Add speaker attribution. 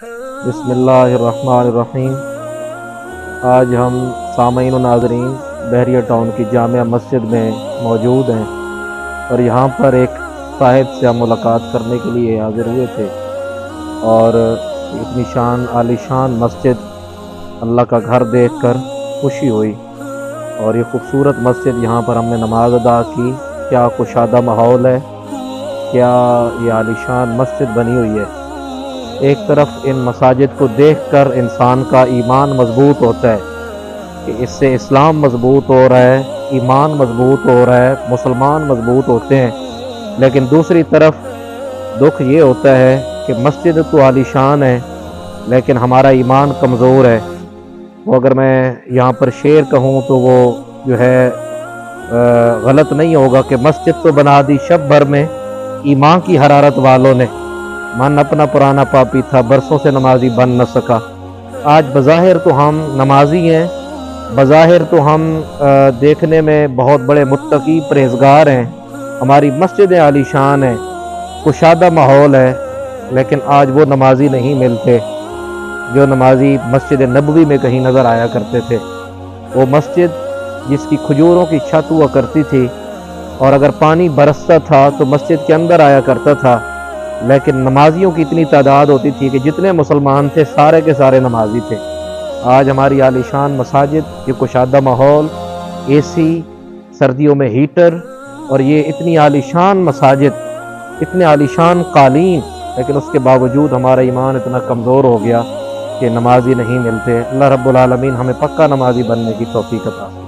Speaker 1: بسم اللہ الرحمن الرحیم۔ آج ہم سامعین و ناظرین بحریہ ٹاؤن کی جامع مسجد میں موجود ہیں اور یہاں پر ایک صاحب سے ہم ملاقات کرنے کے لیے حاضر ہوئے تھے، اور اتنی شان عالی شان مسجد اللہ کا گھر دیکھ کر خوشی ہوئی، اور یہ خوبصورت مسجد یہاں پر ہم نے نماز ادا کی۔ کیا کشادہ ماحول ہے، کیا یہ عالی شان مسجد بنی ہوئی ہے۔ ایک طرف ان مساجد کو دیکھ کر انسان کا ایمان مضبوط ہوتا ہے کہ اس سے اسلام مضبوط ہو رہا ہے، ایمان مضبوط ہو رہا ہے، مسلمان مضبوط ہوتے ہیں۔ لیکن دوسری طرف دکھ یہ ہوتا ہے کہ مسجد تو عالی شان ہے لیکن ہمارا ایمان کمزور ہے۔ وہ اگر میں یہاں پر شعر کہوں تو وہ جو ہے غلط نہیں ہوگا کہ مسجد تو بنا دی شب بھر میں ایمان کی حرارت والوں نے، من اپنا پرانا پاپی تھا برسوں سے نمازی بن نہ سکا۔ آج بظاہر تو ہم نمازی ہیں، بظاہر تو ہم دیکھنے میں بہت بڑے متقی پرہیزگار ہیں، ہماری مسجدیں عالی شان ہیں، کشادہ ماحول ہے، لیکن آج وہ نمازی نہیں ملتے جو نمازی مسجد نبوی میں کہیں نظر آیا کرتے تھے۔ وہ مسجد جس کی کھجوروں کی چھت ہوا کرتی تھی، اور اگر پانی برستا تھا تو مسجد کے اندر آیا کرتا تھا، لیکن نمازیوں کی اتنی تعداد ہوتی تھی کہ جتنے مسلمان تھے سارے کے سارے نمازی تھے۔ آج ہماری عالی شان مساجد، یہ کشادہ ماحول، اے سی، سردیوں میں ہیٹر، اور یہ اتنی عالی شان مساجد، اتنے عالی شان قالین، لیکن اس کے باوجود ہمارا ایمان اتنا کمزور ہو گیا کہ نمازی نہیں ملتے۔ اللہ رب العالمین ہمیں پکا نمازی بننے کی توفیق عطا فرمائے۔